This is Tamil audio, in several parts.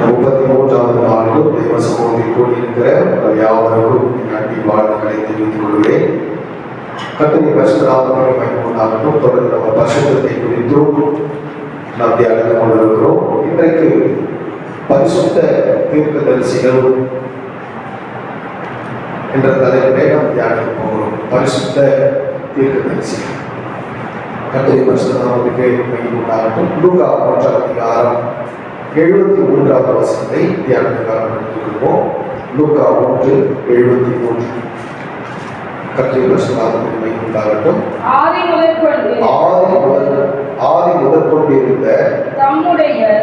33வது நாளிலும் தேவ சமூகத்தில் கூடியிருக்கிற யாவருக்கும் அன்பின் வாழ்த்துக்களை தெரிவித்துக் கொள்கிறேன். கர்த்தரின் பரிசுத்த நாமத்திற்கு மகிமை உண்டாகட்டும். தொடர்ந்து நம்ம பரிசுத்தத்தை குறித்தும் நாம் தியானித்துக் கொண்டிருக்கிறோம். இன்றைக்கு பரிசுத்த தீர்க்கதரிசிகள் என்ற தலைப்பிலே நாம் தியானிக்க போகிறோம். பரிசுத்த தீர்க்கதரிசிகள். கர்த்தரின் பரிசுத்த நாமத்திற்கு மகிமை உண்டாகட்டும். லூக்கா 1ஆம் அதிகாரம் 73வது வசனத்தை தியானத்துக்காக எடுத்துக்கொள்வோம். லூக்கா 1:73. கர்த்தரின் பரிசுத்த நாமத்திற்கு மகிமை உண்டாகட்டும். ஆதி முதற் கொண்டு இருந்த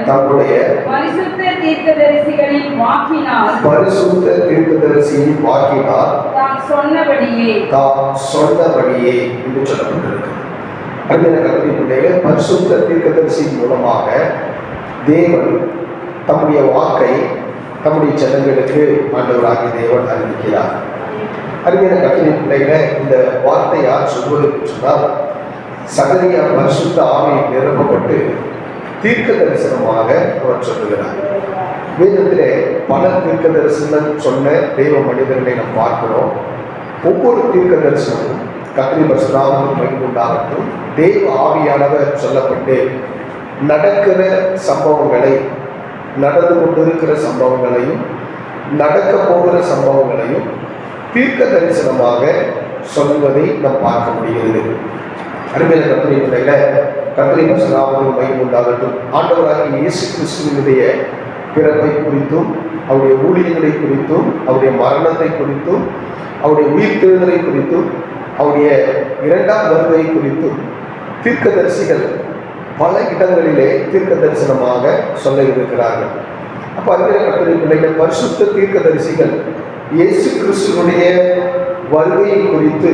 தம்முடைய பரிசுத்த தீர்க்கதரிசிகளின் வாக்கினால் தாம் சொன்னபடியே என்று சொல்லப்பட்டிருக்கு. அருமையான கர்த்தரின் பிள்ளைகளே, பரிசுத்த தீர்க்கதரிசியின் மூலமாக தேவன் தம்முடைய வாக்கை தம்முடைய ஜனங்களுக்கு ஆண்டவராகிய தேவன் அறிவிக்கிறார். அருமையான கர்த்தரின் பிள்ளைகளே, இந்த வார்த்தை யார் சொல்வதற்கு சொன்னால், சகரியா பரிசுத்த ஆவியில் நிரப்பப்பட்டு தீர்க்க தரிசனமாக அவர் சொல்லுகிறார். வேதத்திலே பல தீர்க்க தரிசனம் சொன்ன தெய்வ மனிதர்களை நாம் பார்க்கிறோம். ஒவ்வொரு தீர்க்க தரிசனமும் கர்த்தரின் பரிசுத்த நாமத்திற்கு மகிமை உண்டாகட்டும், தேவ ஆவியானவர் சொல்லப்பட்டு நடக்கிற சம்பவங்களை, நடந்து கொண்டிருக்கிற சம்பவங்களையும் நடக்க போகிற சம்பவங்களையும் தீர்க்க தரிசனமாக சொல்வதை நாம் பார்க்க முடிகிறது. அருமையான கர்த்தரின் பிள்ளைகளே, கர்த்தரின் பரிசுத்த நாமத்திற்கு மகிமை உண்டாகட்டும். ஆண்டவராகிய இயேசு கிறிஸ்துவினுடைய பிறப்பை குறித்தும், அவருடைய ஊழியங்களை குறித்தும், அவருடைய மரணத்தை குறித்தும், அவருடைய உயிர்த்தெழுதலை குறித்தும், அவருடைய 2ஆம் வருகை குறித்தும் தீர்க்கதரிசிகள் பல இடங்களிலே தீர்க்க தரிசனமாக சொல்ல இருக்கிறார்கள். அப்போ அருமையான கர்த்தரின் பிள்ளைகள், பரிசுத்த தீர்க்கதரிசிகள் இயேசு கிறிஸ்துவினுடைய வருகையை குறித்து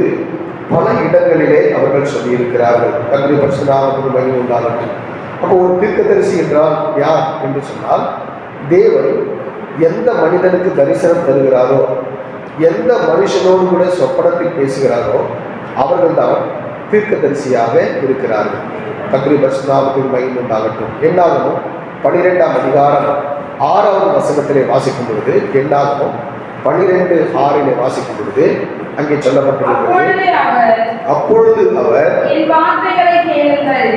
பல இடங்களிலே அவர்கள் சொல்லியிருக்கிறார்கள். கர்த்தரின் பரிசுத்த நாமத்திற்கு மகிமை உண்டாகட்டும். அப்போ ஒரு தீர்க்கதரிசி என்றால் யார் என்று சொன்னால், தேவன் எந்த மனிதனுக்கு தரிசனம் தருகிறாரோ, எந்த மனுஷனோடு கூட சொப்பனத்தில் பேசுகிறாரோ அவர்கள் தான் தீர்க்கதரிசியாக இருக்கிறார்கள். கர்த்தரின் பரிசுத்த நாமத்திற்கு மகிமை உண்டாகட்டும். என்னாகமம் 12ஆம் அதிகாரம் 6வது வசனத்திலே வாசிக்கும் பொழுது, என்னாகமம் 12:6 வாசிக்கும் பொழுது அங்கே சொல்லப்பட்டிருக்கிறது, அப்பொழுது அவர் என் வார்த்தைகளை கேளுங்கள்,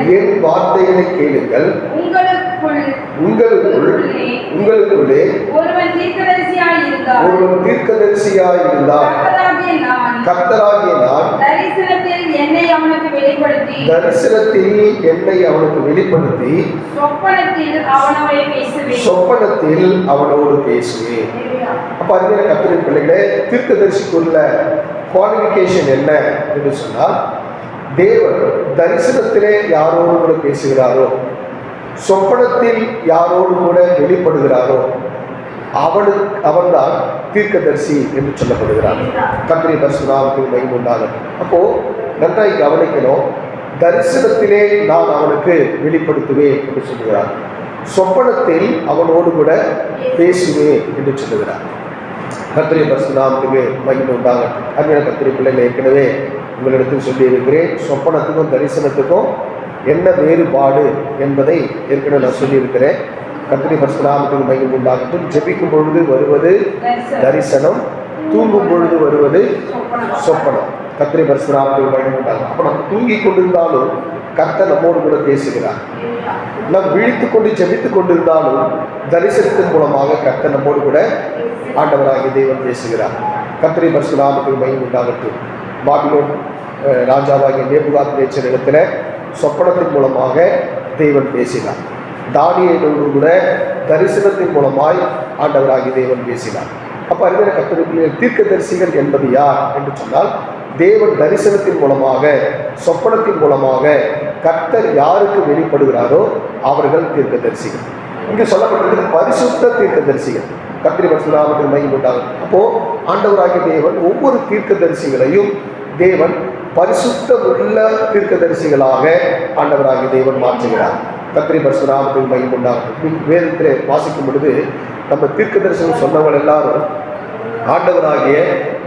உங்களுக்குள்ளே ஒருவன் தீர்க்கதரிசியாய் இருந்தால் கர்த்தராகிய நான் தரிசனத்தில் என்னை அவனுக்கு வெளிப்படுத்தி சொப்பனத்தில் அவனோடு பேசுவேன். அப்ப அருமையான கர்த்தரின் பிள்ளைகளே, தீர்க்கதரிசிக்குள்ள குவாலிஃபிகேஷன் என்ன என்று சொன்னால், தேவன் தரிசனத்திலே யாரோடு கூட பேசுகிறாரோ, சொப்பனத்தில் யாரோடு கூட வெளிப்படுகிறாரோ அவன்தான் தீர்க்கதரிசி என்று சொல்லப்படுகிறார். கர்த்தரின் பரிசுத்த நாமத்திற்கு மகிமை உண்டாகட்டும். அப்போ நன்றாய் கவனிக்கணும். தரிசனத்திலே நான் அவனுக்கு வெளிப்படுத்துவேன் என்று சொல்லுகிறார், சொப்பனத்தில் அவனோடு கூட பேசுவேன் என்று சொல்லுகிறார். கர்த்தரின் பரிசுத்த நாமத்திற்கு மகிமை உண்டாகட்டும். அருமையான கர்த்தரின் பிள்ளைகளை, ஏற்கனவே உங்களிடத்தில் சொல்லி இருக்கிறேன், சொப்பனத்துக்கும் தரிசனத்துக்கும் என்ன வேறுபாடு என்பதை ஏற்கனவே நான் சொல்லியிருக்கிறேன். கர்த்தரின் பரிசுத்த நாமத்திற்கு மகிமை உண்டாகட்டும். ஜெபிக்கும் பொழுது வருவது தரிசனம், தூங்கும் பொழுது வருவது சொப்பனம். கர்த்தரின் பரிசுத்த நாமத்திற்கு மகிமை உண்டாகும். அப்போ நம்ம தூங்கி கொண்டிருந்தாலும் கர்த்தர் நம்மோடு கூட பேசுகிறார். நாம் விழித்துக் கொண்டு ஜெபித்துக் கொண்டிருந்தாலும் தரிசனத்தின் மூலமாக கர்த்தர் நம்மோடு கூட ஆண்டவராகிய தேவன் பேசுகிறார். கர்த்தரின் பரிசுத்த நாமத்திற்கு மகிமை உண்டாகட்டும். பாபிலோன் ராஜாவாகிய நேபுகாத்நேச்சர் இடத்துல சொப்பனத்தின் மூலமாக தேவன் பேசினார். தானியேலோடு கூட தரிசனத்தின் மூலமாய் ஆண்டவராகிய தேவன் பேசினார். அப்போ அருமையான கர்த்தருக்குரிய தீர்க்கதரிசிகள் என்பது யார் என்று சொன்னால், தேவன் தரிசனத்தின் மூலமாக, சொப்பனத்தின் மூலமாக கர்த்தர் யாருக்கு வெளிப்படுகிறாரோ அவர்கள் தீர்க்கதரிசிகள். இங்கு சொல்லப்பட்டது பரிசுத்த தீர்க்கதரிசிகள். கர்த்தரின் பரிசுத்த நாமத்திற்கு மகிமை உண்டாகும். அப்போ ஆண்டவராகிய தேவன் ஒவ்வொரு தீர்க்கதரிசிகளையும் தேவன் பரிசுத்த உள்ள தீர்க்கதரிசிகளாக ஆண்டவராகிய தேவன் மாற்றுகிறார். கர்த்தரின் பரிசுத்த நாமத்திற்கு மகிமை உண்டாகும். வேதத்திலே வாசிக்கும் பொழுது நம்ம தீர்க்க தரிசனம் சொன்னவர்கள் எல்லாரும் ஆண்டவராகிய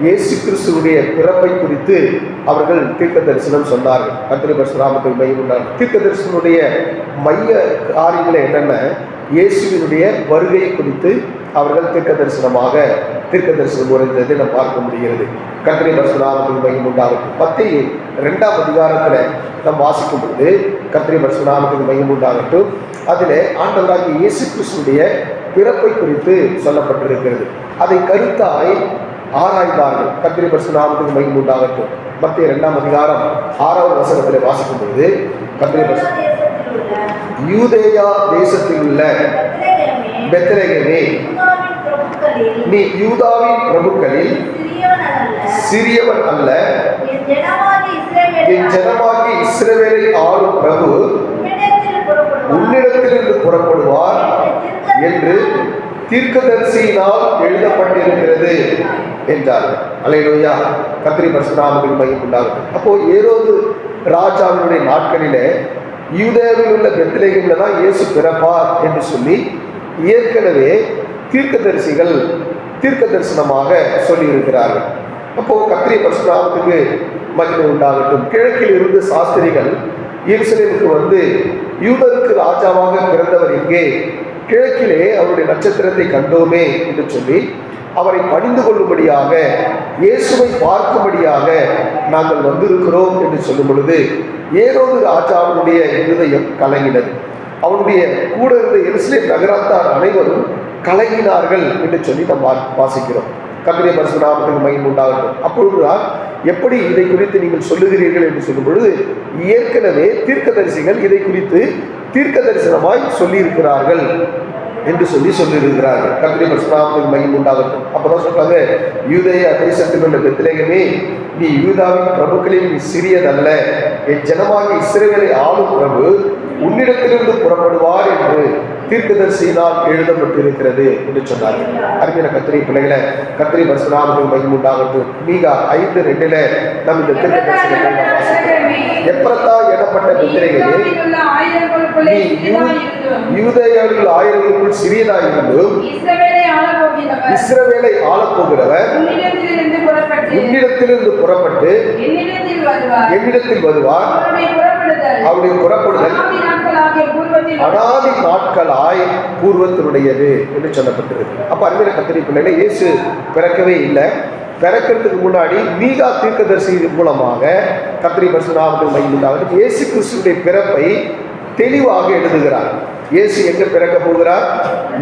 இயேசு கிறிஸ்துவுடைய பிறப்பை குறித்து அவர்கள் தீர்க்க தரிசனம் சொன்னார்கள். கர்த்தரின் பரிசுத்த நாமத்திற்கு மகிமை உண்டாகும். தீர்க்க தரிசனுடைய மைய காரியங்கள் என்னென்ன, இயேசுவினுடைய வருகை குறித்து அவர்கள் தீர்க்க தரிசனம் உரைத்ததை நாம் பார்க்க முடிகிறது. கர்த்தருடைய பரிசுத்த நாமத்துக்கு மகிமை உண்டாகட்டும். மத்தேயு 2ஆம் அதிகாரத்தில் நாம் வாசிக்கும் பொழுது கர்த்தருடைய பரிசுத்த நாமத்துக்கு மகிமை உண்டாகட்டும். அதில் ஆண்டவராகிய இயேசு கிறிஸ்துடைய பிறப்பை குறித்து சொல்லப்பட்டிருக்கிறது. அதை கருத்தாய் ஆராய்ந்தார்கள். கர்த்தருடைய பரிசுத்த நாமத்துக்கு மகிமை உண்டாகட்டும். மத்தேயு 2ஆம் அதிகாரம் 6வது வசனத்தில் வாசிக்கும் பொழுது கர்த்தருடைய யூதேயா தேசத்தில் உள்ள பெத்லகேமே, நீ யூதாவின் பிரபுக்களில் சிறியவன் அல்ல, என் ஜனமாகி இஸ்ரவேலை ஆளும் பிரபு உன்னிடத்திலிருந்து புறப்படுவார் என்று தீர்க்கதரிசியினால் எழுதப்பட்டிருக்கிறது என்றார்கள். அல்லேலூயா. கர்த்தருடைய பரிசுத்த நாமத்துக்கு மகிமை உண்டாகட்டும். அப்போ ஏரோது ராஜாவினுடைய நாட்களிலே யூதேயாவில் உள்ள பெத்லகேமில் தான் இயேசு பிறப்பார் என்று சொல்லி ஏற்கனவே தீர்க்க தரிசனமாக சொல்லியிருக்கிறார்கள். அப்போ கர்த்தருடைய பரிசுத்த நாமத்துக்கு மகிமை உண்டாகட்டும். கிழக்கில் இருந்து சாஸ்திரிகள் எருசலேமுக்கு வந்து யூதருக்கு ராஜாவாக பிறந்தவர் எங்கே, கிழக்கிலே அவருடைய நட்சத்திரத்தை கண்டோமே என்று சொல்லி அவரை பணிந்து கொள்ளும்படியாக, இயேசுவை பார்க்கும்படியாக நாங்கள் வந்திருக்கிறோம் என்று சொல்லும் பொழுது ஏரோது ராஜாவுடைய இருதயம் கலங்கினது. அவனுடைய கூட இருந்த எருசலேம் நகரத்தார் அனைவரும் கலங்கினார்கள் என்று சொல்லி நாம் வாசிக்கிறோம். கர்த்தருடைய பரிசுத்த நாமத்துக்கு மகிமை உண்டாகட்டும். அப்பொழுதுதான் எப்படி இதை குறித்து நீங்கள் சொல்லுகிறீர்கள் என்று சொல்லும் பொழுது ஏற்கனவே தீர்க்கதரிசிகள் இதை குறித்து தீர்க்க தரிசனமாய் சொல்லியிருக்கிறார்கள் என்று சொல்லியிருக்கிறார்கள். கர்த்தருடைய பரிசுத்த நாமத்துக்கு மகிமை உண்டாகட்டும். அப்பதான் சொல்றாங்க, யூதேயா தேசத்தில் உள்ள பெத்லகேமே, நீ யூதாவின் பிரபுக்களில் நீ சிறியதல்ல, என் ஜனமாகிய இஸ்ரவேலை ஆளும் பிரபு உன்னிடத்திலிருந்து புறப்படுவார் என்று தீர்க்கதரிசியினால் எழுதப்பட்டிருக்கிறது என்று சொன்னார்கள். அருமையான கர்த்தருடைய பிள்ளைகளை, கர்த்தருடைய பரிசுத்த நாமத்துக்கு மகிமை உண்டாகட்டும். மீகா 5:2 நாம் இந்த தீர்க்க தரிசனத்தை எப்ரத்தா எனப்பட்ட பெத்லகேமே, நீ யூதேயாவில் ஆயிரங்களுக்குள் சிறியதாயிருந்தும் இஸ்ரவேலை ஆளப்போகிறவர் உன்னிடத்திலிருந்து புறப்பட்டு என்னிடத்தில் வருவார். அவருடைய புறப்படுதல் அனாதி நாட்களாய் பூர்வத்தினுடையது என்று சொல்லப்பட்டிருக்கு. அப்ப அருமையான கர்த்தருடைய பிள்ளைகளை, இயேசு பிறக்கவே இல்லை. பிறக்கிறதுக்கு முன்னாடி மீகா தீர்க்கதரிசி மூலமாக கர்த்தருடைய பரிசுத்த நாமத்துக்கு மகிமை உண்டாகட்டும் இயேசு கிறிஸ்துவினுடைய பிறப்பை தெளிவாக எழுதுகிறார். இயேசு எங்க பிறக்க போகிறார்?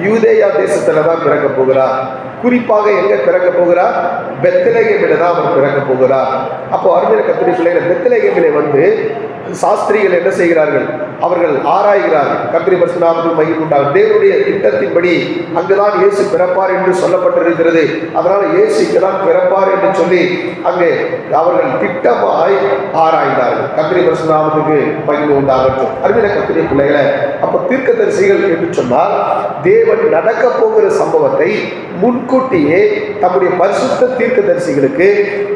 யூதேயா தேசத்துல தான் பிறக்க போகிறார். குறிப்பாக எங்க பிறக்க போகிறார்? பெத்லகேமில தான் அவர் பிறக்க போகிறார். அப்போ அருமையான கர்த்தருடைய பிள்ளைகளை, பெத்லகேமிலே வந்து சாஸ்திரிகள் என்ன செய்கிறார்கள்? அவர்கள் ஆராய்கிறார்கள். கர்த்தருடைய பரிசுத்த நாமத்துக்கு மகிமை உண்டாகட்டும். தேவனுடைய திட்டத்தின்படி அங்குதான் இயேசு பிறப்பார் என்று சொல்லப்பட்டிருக்கிறது. அதனால இயேசு இங்குதான் பிறப்பார் என்று சொல்லி அங்கே அவர்கள் திட்டமாய் ஆராய்ந்தார்கள். கர்த்தருடைய பரிசுத்த நாமத்துக்கு மகிமை உண்டாகட்டும். அருமையான கர்த்தருடைய பிள்ளைகளை, அப்ப தீர்க்கதரிசிகள் என்று சொன்னால் தேவன் நடக்க போகிற சம்பவத்தை முன்கூட்டியே தம்முடைய பரிசுத்த தீர்க்கதரிசிகளுக்கு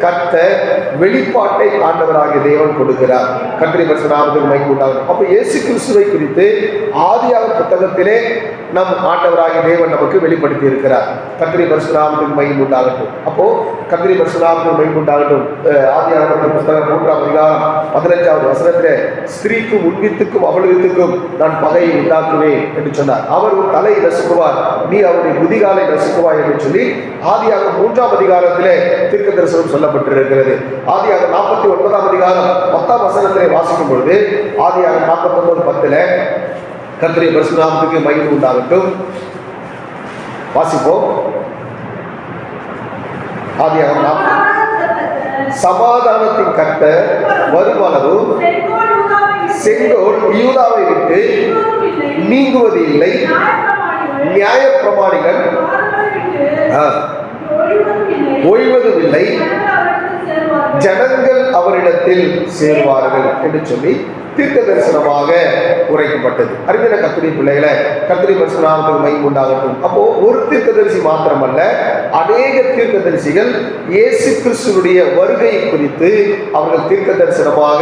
கர்த்தர் வெளிப்பாட்டை ஆண்டவராகிய தேவன் கொடுக்கிறார். கர்த்தருடைய பரிசுத்த நாமத்துக்கு மகிமை உண்டாகட்டும். அப்ப இயேசு கிறிஸ்துவை குறித்து ஆதியாகம புத்தகத்திலே நம் ஆண்டவராகிய தேவன் நமக்கு வெளிப்படுத்தி இருக்கிறார். கர்த்தருடைய பரிசுத்த நாமத்துக்கு மகிமை உண்டாகட்டும். அப்போ கர்த்தருடைய பரிசுத்த நாமத்துக்கு மகிமை உண்டாகட்டும். ஆதியாகம புத்தகம் 3ஆம் அதிகாரம் 15வது வசனத்திலே, ஸ்திரீக்கும் உன் வித்துக்கும் அவள் வித்துக்கும் நான் பகையை உண்டாக்குவேன் என்று சொன்னார். அவர் ஒரு தலை நசுக்குவார், நீ அவருடைய முதிகாலை நசுக்குவாய் என்று சொல்லி ஆதியாகம 3ஆம் அதிகாரத்திலே தீர்க்க தரிசனம் சொல்லப்பட்டிருக்கிறது. ஆதியாகம 49ஆம் அதிகாரம் 10ஆம் வசனத்திலே வாசிக்கும் பொழுது ஆதியாகம 49:10 கர்த்தருடைய பரிசுத்த நாமத்துக்கு மகிமை உண்டாகட்டும். வாசிப்போம். ஆதியாகம 40 சமாதானத்தின் கர்த்தர் வருமானதும் செங்கோல் யூதாவை விட்டு நீங்குவது இல்லை, நியாயப்பிரமாணிகள் ஓய்வதும் இல்லை, ஜனங்கள் அவரிடத்தில் சேர்வார்கள் என்று சொல்லி தீர்க்க தரிசனமாக உரைக்கப்பட்டது. அருமையான கர்த்தருடைய பிள்ளைகளை, கர்த்தருடைய பரிசுத்த நாமத்துக்கு மகிமை உண்டாகட்டும். அப்போ ஒரு தீர்க்கதரிசி மாத்திரமல்ல, அநேக தீர்க்கதரிசிகள் இயேசு கிறிஸ்துவினுடைய வருகை குறித்து அவர்கள் தீர்க்க தரிசனமாக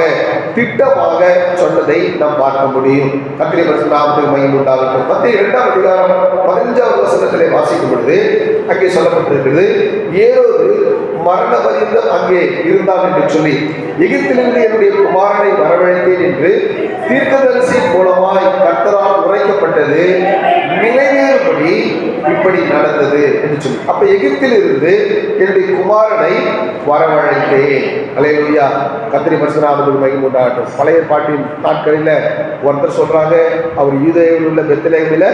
திட்டமாக சொன்னதை நாம் பார்க்க முடியும். கர்த்தருடைய பரிசுத்த நாமத்துக்கு மகிமை உண்டாகட்டும். மத்தேயு 2ஆம் அதிகாரம் 15வது வசனத்திலே வாசிக்கும் பொழுது அங்கே சொல்லப்பட்டிருக்கிறது, ஏரோது மரண பரியந்தம் அங்கே இருந்தான் என்று சொல்லி எகிப்திலிருந்து என்னுடைய குமாரனை வரவழைத்தேன் என்று தீர்க்கதரிசி மூலமாய் கர்த்தரால் உரைக்கப்பட்டது நடந்தது என்று சொல்லி. அப்ப எகிப்தில் இருந்து என்னுடைய குமாரனை வரவழைத்தேன். அல்லேலூயா. கர்த்தருடைய பரிசுத்த நாமத்துக்கு மகிமை உண்டாகட்டும். பழைய பாட்டின் நாட்களில் ஒருத்தர் சொல்றாங்க, அவர் யூதேயாவில் உள்ள பெத்லகேமில்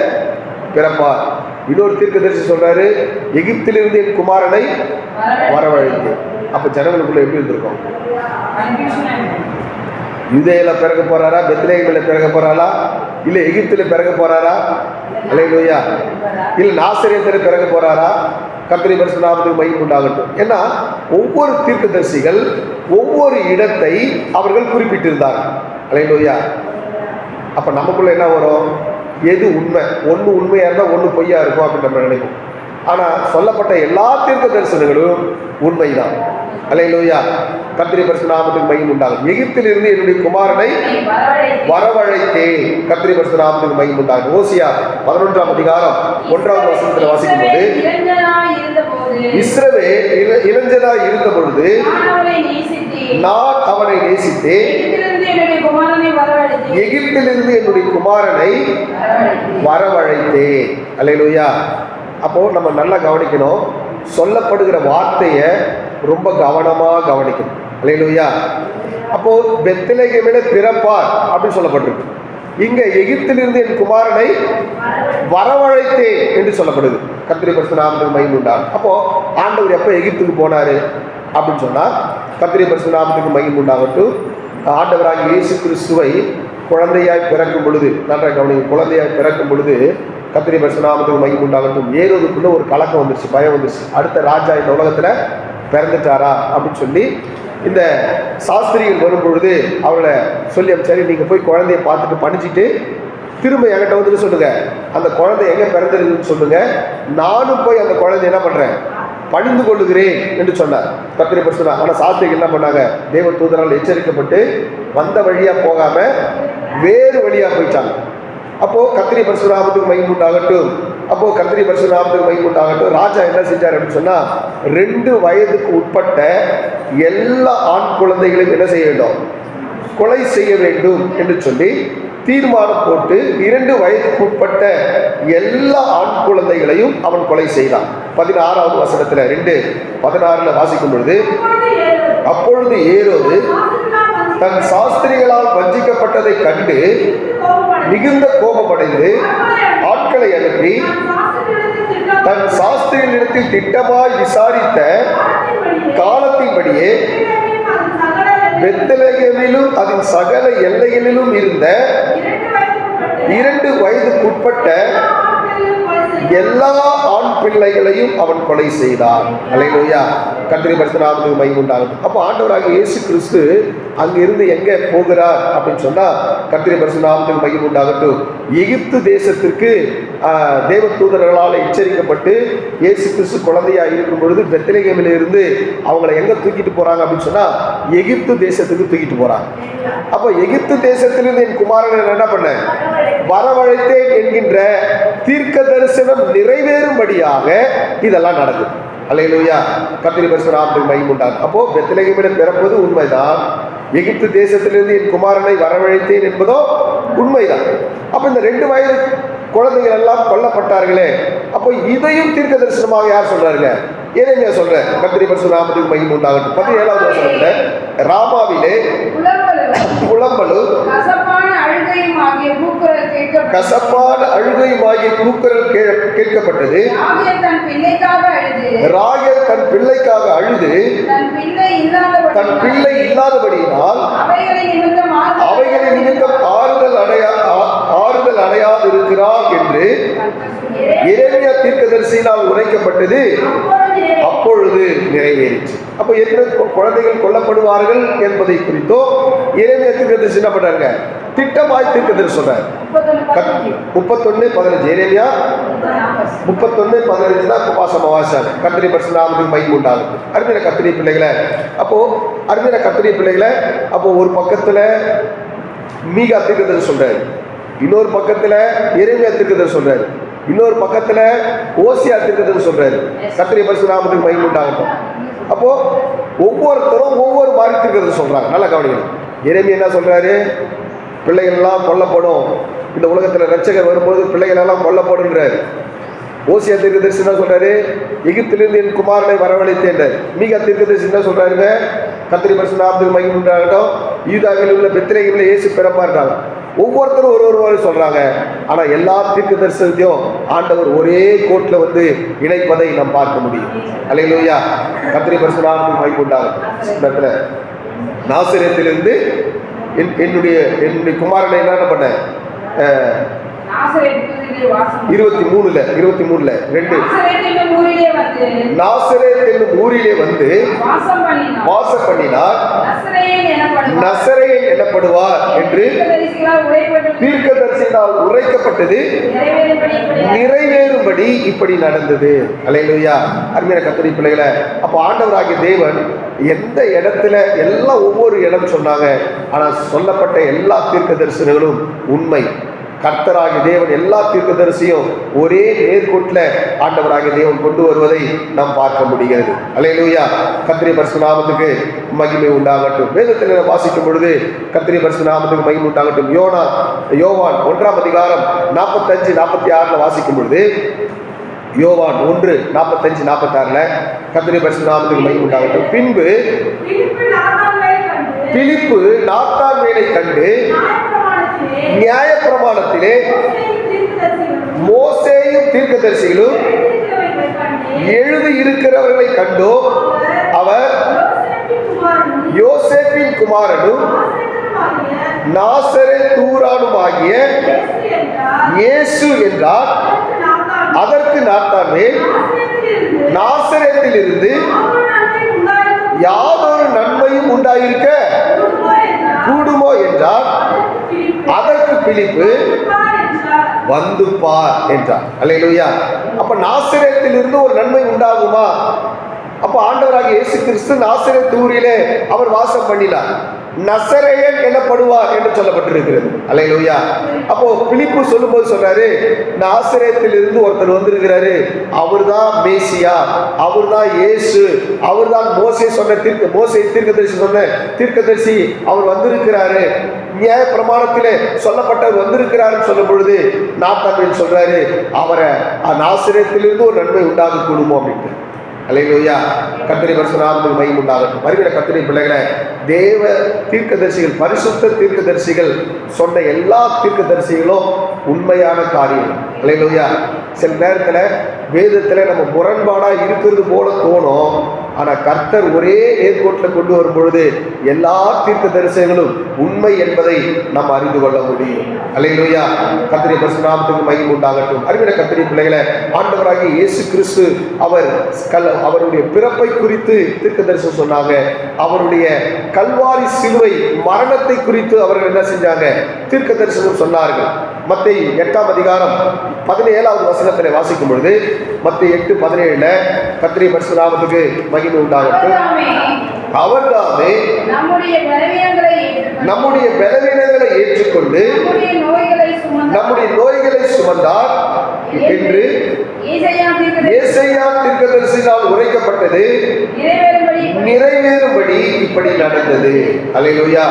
பிறப்பார். இன்னொரு தீர்க்கதரிசி சொல்றாரு, எகிப்திலிருந்து என் குமாரனை வரவழைத்தேன். அப்ப ஜனங்களுக்குள்ள எப்படி இருந்திருக்கும்? யூதேயால பிறக்க போறாரா, பெத்லகேமில் பிறக்க போறாரா, இல்ல எகிப்தில பிறக்க போறாரா? அல்லேலூயா. இல்ல நாசரேத்தில் பிறக்க போறாரா? கர்த்தருடைய பரிசுத்த நாமத்துக்கு மகிமை உண்டாகட்டும். ஏன்னா ஒவ்வொரு தீர்க்கதரிசிகள் ஒவ்வொரு இடத்தை அவர்கள் குறிப்பிட்டிருந்தார்கள். அல்லேலூயா. அப்ப நமக்குள்ள என்ன வரும்? எது உண்மை? ஒன்று உண்மையா இருந்தால் ஒன்று பொய்யா இருக்கும் அப்படின்னு நம்ம நினைப்போம். ஆனா சொல்லப்பட்ட எல்லா தீர்க்க தரிசனங்களும் உண்மைதான். அல்லேலூயா. கர்த்தருடைய பரிசுத்த நாமத்துக்கு மகிமை உண்டாகும். எகிப்திலிருந்து என்னுடைய குமாரனை வரவழைத்தேன். கர்த்தருடைய பரிசுத்த நாமத்துக்கு மகிமை உண்டாகும். ஓசியா 11ஆம் அதிகாரம் 1வது வசனத்தில் வாசிக்கும் போது, இஸ்ரவேல் இளைஞனாய் இருந்த பொழுது நான் அவனை நேசித்தேன், எகிப்திலிருந்து என்னுடைய குமாரனை வரவழைத்தேன். அல்லேலூயா. அப்போ நம்ம நல்லா கவனிக்கணும். சொல்லப்படுகிற வார்த்தையை ரொம்ப கவனமா கவனிக்கணும். அல்லேலூயா. அப்போ பெத்லகேமிலே பிறப்பார் அப்படின்னு சொல்லப்பட்டிருக்கு. இங்க எகிப்திலிருந்து என் குமாரனை வரவழைத்தேன் என்று சொல்லப்படுது. கர்த்தருடைய பரிசுத்த நாமத்துக்கு மகிமை உண்டாகும். அப்போ ஆண்டவர் எப்போ எகிப்துக்கு போனாரு அப்படின்னு சொன்னா, கர்த்தருடைய பரிசுத்த நாமத்துக்கு மகிமை உண்டாகட்டும். ஆண்டவராகிய இயேசு கிறிஸ்துவை குழந்தையாய் பிறக்கும் பொழுது, நன்றாக கவனிங்க, குழந்தையாய் பிறக்கும் பொழுது கர்த்தருடைய பரிசுத்த நாமத்துக்கு மகிமை உண்டாகட்டும். ஏரோதுக்குள்ள ஒரு கலக்கம் வந்துருச்சு, பயம் வந்துருச்சு. அடுத்த ராஜா இந்த உலகத்துல பிறந்துட்டாரா அப்படின்னு சொல்லி இந்த சாஸ்திரிகள் வரும் பொழுது அவளை சொல்லி, சரி நீங்க போய் குழந்தைய பார்த்துட்டு பணிச்சிட்டு திரும்ப என்கிட்ட வந்துட்டு சொல்லுங்க, அந்த குழந்தை எங்க பிறந்திருக்குன்னு சொல்லுங்க, நானும் போய் அந்த குழந்தை என்ன பண்றேன், பணிந்து கொள்ளுகிறேன் என்று சொன்னார். கர்த்தருடைய பரிசுத்த. ஆனா சாஸ்திரிகள் என்ன பண்ணாங்க? தேவ தூதரால் எச்சரிக்கப்பட்டு வந்த வழியா போகாம வேறு வழியா போயிட்டாங்க. அப்போ கர்த்தருடைய பரிசுத்த நாமத்துக்கு மகிமை உண்டாகட்டும். அப்போ கர்த்தருடைய பரிசுத்த நாமத்துக்கு மகிமை உண்டாகட்டும். ராஜா என்ன செஞ்சார் அப்படின்னு சொன்னா, 2 வயதுக்கு உட்பட்ட எல்லா ஆண் குழந்தைகளையும் என்ன செய்ய வேண்டும்? கொலை செய்ய வேண்டும் என்று சொல்லி தீர்மானம் போட்டு 2 வயதுக்கு உட்பட்ட எல்லா ஆண் குழந்தைகளையும் அவன் கொலை செய்தான். 16வது வசனத்துல 2:16 வாசிக்கும் பொழுது, அப்பொழுது ஏரோது தன் சாஸ்திரிகளால் வஞ்சிக்கப்பட்டதை கண்டு மிகுந்த கோபமடைந்து ஆட்களை அனுப்பி தன் சாஸ்திரிகளிடத்தில் திட்டமாய் விசாரித்த காலத்தின்படியே பெத்லகேமிலும் அதன் சகல எல்லைகளிலும் இருந்த 2 வயதுக்குட்பட்ட எல்லா ஆண் பிள்ளைகளையும் அவன் கொலை செய்தான். அல்லேலூயா. கர்த்தருடைய பரிசுத்த நாமத்துக்கு மகிமை உண்டாகட்டும். அப்போ ஆண்டவராகிய இயேசு கிறிஸ்து அங்கிருந்து எங்கே போகிறார் அப்படின்னு சொன்னா, கர்த்தருடைய பரிசுத்த நாமத்துக்கு மகிமை உண்டாகட்டும். எகிப்து தேசத்திற்கு தேவ தூதர்களால் எச்சரிக்கப்பட்டு இயேசு கிறிஸ்து குழந்தையா இருக்கும் பொழுது பெத்லகேமில் இருந்து அவங்களை எங்க தூக்கிட்டு போறாங்க அப்படின்னு சொன்னா, எகிப்து தேசத்துக்கு தூக்கிட்டு போறாங்க. அப்போ எகிப்து தேசத்திலிருந்து என் குமாரனை என்ன பண்ண வரவழைத்தேன் என்கின்ற தீர்க்க தரிசனம் நிறைவேறும்படியாக இதெல்லாம் நடக்குது. அல்லேலூயா. கர்த்தருடைய பரிசுத்த நாமத்துக்கு மகிமை உண்டாகும். அப்போ பெத்லகேமில் பிறப்பது உண்மைதான், எகிப்து தேசத்திலிருந்து என் குமாரனை வரவழைத்தேன் என்பதோ உண்மைதான். அப்ப இந்த 2 வயது குழந்தைகள் எல்லாம் கொல்லப்பட்டார்களே, அப்போ இதையும் தீர்க்க தரிசனமாக யார் சொல்றாருங்க? ஏனேமியா சொல்ற. கர்த்தருடைய பரிசுத்த நாமத்துக்கு மகிமை உண்டாகட்டும். 17வது வசனத்துல, ராமாவிலே புலம்பலும் கசப்பான அழுகையும் ஆகிய கூக்குரல் கேட்கப்பட்டது. ராகேல் தன் பிள்ளைக்காக அழுது தன் பிள்ளை இல்லாதபடியினால் அவைகளின் நிமித்தம் ஆறுதல் அடையாதிருக்கிறார் என்று எரேமியா தீர்க்கதரிசியினால் உரைக்கப்பட்டது அப்பொழுது நிறைவேறிச்சு. அப்போ எத்தனை குழந்தைகள் கொல்லப்படுவார்கள் என்பதை குறித்தோ எரேமியா தீர்க்கதரிசி என்ன பண்றாங்க? திட்டமாய் தீர்க்கதரிசி சொல்றாரு. 31:15 எரேமியா 31:15 தான் உபாசம வாசம். கர்த்தருடைய பரிசுத்த நாமத்துக்கு மகிமை உண்டாகும். அருமையான கர்த்தருடைய பிள்ளைகளை, அப்போ ஒரு பக்கத்துல மீகா தீர்க்கதரிசி சொல்றாரு, இன்னொரு பக்கத்துல எரேமியா தீர்க்கதரிசி சொல்றாரு, இன்னொரு பக்கத்துல ஓசியா தீர்க்கதரிசி சொல்றாரு. கர்த்தருடைய பரிசுத்த நாமத்துக்கு மகிமை உண்டாகட்டும். அப்போ ஒவ்வொருத்தரும் ஒவ்வொரு மாதிரி தீர்க்கதரிசி சொல்றாங்க. நல்லா கவனிக்கணும். எரேமியா என்ன சொல்றாரு? பிள்ளைகள் எல்லாம் கொல்லப்படும், இந்த உலகத்துல ரட்சகர் வரும்போது பிள்ளைகள் எல்லாம் கொல்லப்படுன்றாரு. ஓசியா தீர்க்கதரிசி என்ன சொல்றாரு? எகிப்திலிருந்து என் குமாரனை வரவழைத்தேன். மீகா தீர்க்கதரிசி என்ன சொல்றாருங்க? கர்த்தருடைய பரிசுத்த நாமத்துக்கு மகிமை உண்டாகட்டும், யூதாவில் உள்ள பெத்லகேமில் இயேசு பிறப்பார்ட்டாங்க. ஒவ்வொருத்தரும் ஒரு சொல்றாங்க. ஆனா எல்லா தீர்க்க தரிசனத்தையும் ஆண்டவர் ஒரே கோட்ல வந்து இணைப்பதை நாம் பார்க்க முடியும். அல்லேலூயா. கர்த்தருடைய பரிசுத்த நாமத்துக்கு மகிமை உண்டாகட்டும். இந்த இடத்துல நாசரேத்திலிருந்து என்னுடைய குமாரனை என்ன பண்ண 23 2 நாசரேத் என்னும் ஊரிலே வந்து வாசம் பண்ணினார், நசரேயன் எனப்படுவார் என்று தீர்க்கதரிசியால் உரைக்கப்பட்டது நிறைவேறும்படி இப்படி நடந்தது. அல்லேலூயா. அருமையான கர்த்தருடைய பிள்ளைகளே, அப்ப ஆண்டவராகிய தேவன் எந்த இடத்துல எல்லாம் ஒவ்வொரு இடம் சொன்னாங்க. ஆனா சொல்லப்பட்ட எல்லா தீர்க்க தரிசனங்களும் உண்மை. கர்த்தராகிய தேவன் எல்லா தீர்க்கதரிசியும் ஒரே நேர்கோட்டில் ஆண்டவராகிய தேவன் கொண்டு வருவதை நாம் பார்க்க முடிகிறது. அல்லேலூயா. கர்த்தருடைய பரிசுத்த நாமத்துக்கு மகிமை உண்டாகட்டும். வேதத்தில் வாசிக்கும் பொழுது கர்த்தருடைய பரிசுத்த நாமத்துக்கு மகிமை உண்டாகட்டும். யோவான் 1ஆம் அதிகாரம் 45-46 வாசிக்கும் பொழுது, யோவான் 1:45-46 கர்த்தருடைய பரிசுத்த நாமத்துக்கு மகிமை உண்டாகட்டும். பின்பு பிலிப்பு நாத்தான்வேலை கண்டு நியாயப்பிரமாணத்திலே மோசேயும் தீர்க்கதரிசிகளும் எழுதி இருக்கிறவர்களை கண்டோ, அவர் யோசேப்பின் குமாரனும் நாசரேத்தூரானுமாகிய இயேசு என்றார். அதற்கு நாத்தான்வேல், நாசரேத்திலிருந்து யாதொரு நன்மையும் உண்டாயிருக்க கூடுமோ என்றார். அதற்கு பிலிப்பு, வந்து பார் என்றார். அல்லேலூயா. அப்ப நாசரேத்திலிருந்து ஒரு நன்மை உண்டாகுமா? அப்ப ஆண்டவராகிய இயேசு கிறிஸ்து நாசரேத் ஊரிலே அவர் வாசம் பண்ணினார். நசரேயன் எனப்படுவார் என்று சொல்லப்பட்டிருக்கிறது. அல்லேலூயா. அப்போ பிலிப்பு சொல்லும்போது சொல்றாரு, நாசரேத்திலிருந்து ஒருத்தர் வந்திருக்கிறாரு, அவர்தான் மேசியா, அவர்தான் இயேசு, அவர்தான் மோசே தீர்க்கதரிசி சொன்ன தீர்க்கதரிசி, அவர் வந்திருக்கிறாரு, நியாய பிரமாணத்திலே சொல்லப்பட்டவர் வந்திருக்கிறாருன்னு சொல்லும் பொழுது நாத்தான்வேல் சொல்றாரு, அவரை நாசரேத்திலிருந்து ஒரு நன்மை உண்டாக கூடுமோ அப்படின்ட்டு. அல்லேலூயா. கர்த்தருடைய பரிசுத்த நாமத்துக்கு மகிமை உண்டாகட்டும். வருகிற கர்த்தருடைய பிள்ளைகளை, தேவ தீர்க்கதரிசிகள், பரிசுத்த தீர்க்கதரிசிகள் சொன்ன எல்லா தீர்க்கதரிசிகளும் உண்மையான காரியம். அல்லேலூயா. சில நேரத்தில் வேதத்தில் நம்ம முரண்பாடா இருக்கிறது போல தோணும். ஆனா கர்த்தர் ஒரே நேர்கோட்டில் கொண்டு வரும் பொழுது எல்லா தீர்க்க தரிசனங்களும் உண்மை என்பதை நாம் அறிந்து கொள்ள முடியும். அல்லேலூயா. கர்த்தருடைய பரிசுத்த நாமத்துக்கு மகிமை உண்டாகட்டும். அருமையான கர்த்தருடைய பிள்ளைகளை, ஆண்டவராகிய இயேசு கிறிஸ்து அவருடைய பிறப்பை குறித்து தீர்க்க தரிசனம் சொன்னாங்க. அவருடைய கல்வாரி சிலுவை மரணத்தை குறித்து அவர்கள் என்ன செஞ்சாங்க? தீர்க்க தரிசனம் சொன்னார்கள். மத்தேயு 8ஆம் அதிகாரம் 17வது வசனத்தில் வாசிக்கும் பொழுது, மத்தேயு 8:17 கர்த்தருடைய பரிசுத்த நாமத்துக்கு மகிமை உண்டாகட்டும். அவர்தாமே நம்முடைய பலவீனங்களை ஏற்றுக்கொண்டு நம்முடைய நோய்களை சுமந்தார் என்று ஏசாயா தீர்க்கதரிசியால் உரைக்கப்பட்டது நிறைவேறும்படி இப்படி நடந்தது. அல்லேலூயா.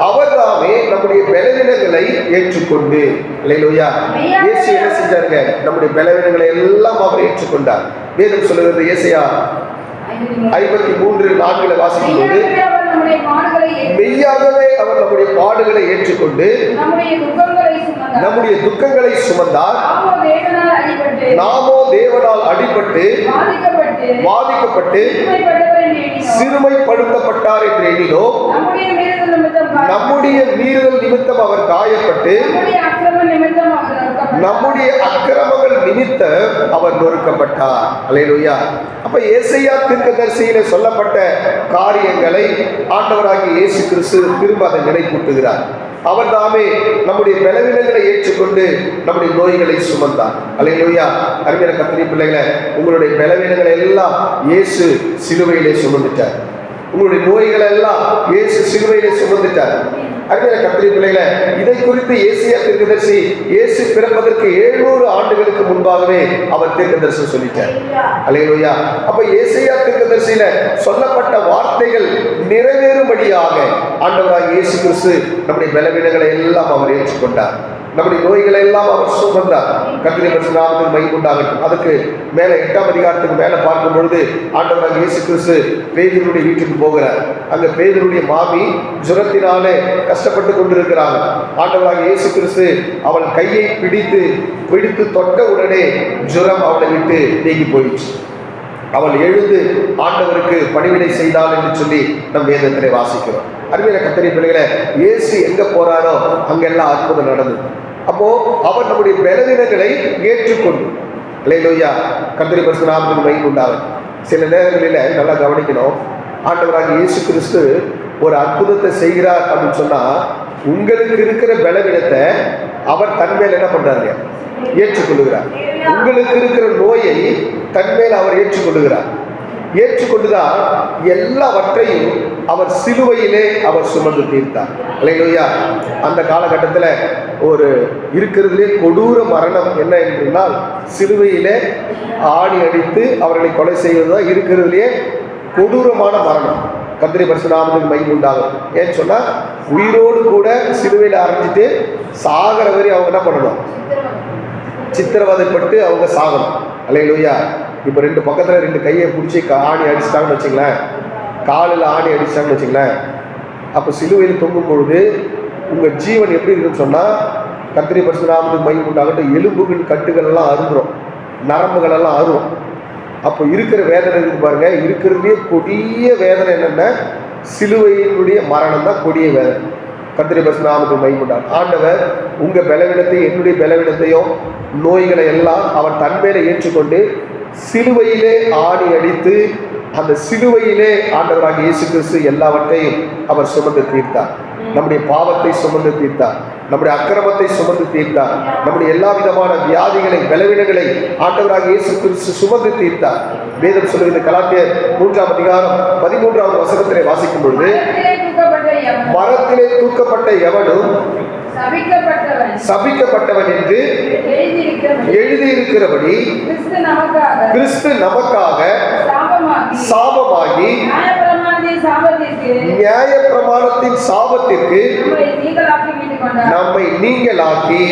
அவர்தாமே நம்முடைய பலவீனங்களை ஏற்றுக்கொண்டு, அல்லேலூயா, இயேசு என்ன செஞ்சாருங்க? நம்முடைய பலவீனங்களை எல்லாம் அவர் ஏற்றுக்கொண்டார். வேதம் சொல்லுகிறது, ஏசாயா 53:4 வாசிக்கும் போது, மெய்யாகவே அவர் நம்முடைய பாடுகளை ஏற்றுக்கொண்டு நம்முடைய துக்கங்களை சுமந்தார். நாமோ தேவனால் அடிபட்டு வாதிக்கப்பட்டு சிறுமைப்படுத்தப்பட்டார் என்று எண்ணினோம். நம்முடைய மீறுதல் நிமித்தம் அவர் காயப்பட்டு நம்முடைய அக்கிரமங்கள் நிமித்தம் அவர் நொறுக்கப்பட்டார். அல்லேலூயா. அப்ப ஏசாயா தீர்க்கதரிசியிலே சொல்லப்பட்ட காரியங்களை ஆண்டவராகிய இயேசு கிறிஸ்து திரும்ப அதை நினைப்பூட்டுகிறார். அவர் தாமே நம்முடைய பலவீனங்களை ஏற்றுக்கொண்டு நம்முடைய நோய்களை சுமந்தார். அல்லேலூயா. அருமையான கர்த்தருடைய பிள்ளைகளை, உங்களுடைய பலவீனங்களை எல்லாம் இயேசு சிலுவையிலே சுமந்துட்டார். உங்களுடைய நோய்களை எல்லாம் இயேசு சிலுவையிலே சுமந்துட்டார். அருமையான கர்த்தருடைய பிள்ளைகளை, இதை குறித்து ஏசாயா தீர்க்கதரிசி இயேசு பிறப்பதற்கு 700 ஆண்டுகளுக்கு முன்பாகவே அவர் தீர்க்கதரிசனம் சொல்லிட்டார். அல்லேலூயா. அப்ப ஏசாயா தீர்க்கதரிசியில சொல்லப்பட்ட வார்த்தைகள் நிறைவேறும்படியாக ஆண்டவராகிய இயேசு கிறிஸ்து நம்முடைய பலவீனங்களை எல்லாம் அவர் ஏற்றுக்கொண்டார். நம்முடைய நோய்களை எல்லாம் அவர் சுமந்தார். கர்த்தருடைய பரிசுத்த நாமத்துக்கு மகிமை உண்டாகட்டும். அதுக்கு மேல 8ஆம் அதிகாரத்துக்கு மேல பார்க்கும் பொழுது ஆண்டவராகிய இயேசு கிறிஸ்து பேதுருடைய வீட்டுக்கு போகிறார். அங்க பேதுருடைய மாமி ஜுரத்தினாலே கஷ்டப்பட்டு கொண்டிருக்கிறாங்க. ஆண்டவராகிய இயேசு கிறிஸ்து அவள் கையை பிடித்து தொட்ட உடனே ஜுரம் அவளை விட்டு நீங்கி போயிடுச்சு. அவள் எழுந்து ஆண்டவருக்கு பணிவிடை செய்தாள் என்று சொல்லி நம் வேதத்திலே வாசிக்கிறோம். அருமையான கர்த்தருடைய பிள்ளைகளே, இயேசு எங்க போறாரோ அங்கெல்லாம் அற்புதம் நடந்தது. அப்போ அவர் நம்முடைய பலவீனங்களை ஏற்றுக்கொண்டு, அல்லேலூயா, கர்த்தருடைய பரிசுத்த நாமத்துக்கு மகிமை உண்டாகட்டும். சில நேரங்களில நல்லா கவனிக்கணும். ஆண்டவராகிய இயேசு கிறிஸ்து ஒரு அற்புதத்தை செய்கிறார் அப்படின்னு சொன்னா, உங்களுக்கு இருக்கிற பலவீனத்தை அவர் தன்மேல் என்ன பண்றாரு? ஏற்றுக்கொள்ளுகிறார். உங்களுக்கு இருக்கிற நோயை தன்மேல் அவர் ஏற்றுக்கொள்ளுகிறார். ஏற்றுக்கொண்டுதான் எல்லாவற்றையும் அவர் சிலுவையிலே அவர் சுமந்து தீர்த்தார். அல்லேலூயா. அந்த காலகட்டத்தில் ஒரு இருக்கிறதுலே கொடூர மரணம் என்ன என்றால் சிலுவையிலே ஆணி அடித்து அவர்களை கொலை செய்வதுதான் இருக்கிறதுலே கொடூரமான மரணம். கர்த்தருடைய பரிசுத்த நாமத்துக்கு மகிமை உண்டாகும். ஏன்னு சொன்னா உயிரோடு கூட சிலுவையில் அரைஞ்சிட்டு சாகர வரை அவங்க என்ன பண்ணணும்? சித்திரவதைப்பட்டு அவங்க சாகணும். அல்லேலூயா. இப்போ 2 பக்கத்தில் 2 கையை பிடிச்சி ஆணி அடிச்சிட்டாங்கன்னு வச்சுங்களேன், காலில் ஆணி அடிச்சிட்டாங்கன்னு வச்சுங்களேன், அப்போ சிலுவையில் தொங்கும் பொழுது உங்கள் ஜீவன் எப்படி இருக்குன்னு சொன்னால், கர்த்தருடைய பரிசுத்த நாமத்துக்கு மகிமை உண்டாகட்டும், எலும்புகள் கட்டுகள் எல்லாம் அறுந்துரும், நரம்புகள் எல்லாம் அறும். அப்போ இருக்கிற வேதனை இருக்கு பாருங்க. இருக்கிறதுலே கொடிய வேதனை என்னென்ன? சிலுவையினுடைய மரணம் தான் கொடிய வேதனை. கர்த்தருடைய பரிசுத்த நாமத்துக்கு மகிமை உண்டாகட்டும். ஆண்டவர் உங்கள் பலவீனத்தையும் என்னுடைய பலவீனத்தையும் நோய்களை எல்லாம் அவர் தன்மேலே ஏற்றுக்கொண்டு சிலுவையிலே ஆணி அடித்து அந்த சிலுவையிலே ஆண்டவராகிய இயேசு கிறிஸ்து எல்லாவற்றையும் அவர் சுமந்து தீர்த்தார். நம்முடைய பாவத்தை சுமந்து தீர்த்தார், நம்முடைய அக்கிரமத்தை சுமந்து தீர்த்தார், நம்முடைய எல்லா விதமான வியாதிகளை பலவீனங்களை ஆண்டவராகிய இயேசு கிறிஸ்து சுமந்து தீர்த்தார். வேதம் சொல்லுகிறது கலாத்தியர் 3ஆம் அதிகாரம் 13ஆவது வசனத்திலே வாசிக்கும் பொழுது, மரத்திலே தூக்கப்பட்ட எவனும் சபிக்கப்பட்டவன் என்று எழுதியிருக்கிறபடி கிறிஸ்து நமக்காக சாபமாகி நியாய பிரமாணத்தின் சாபத்திற்கு நம்மை நீங்களாக்கி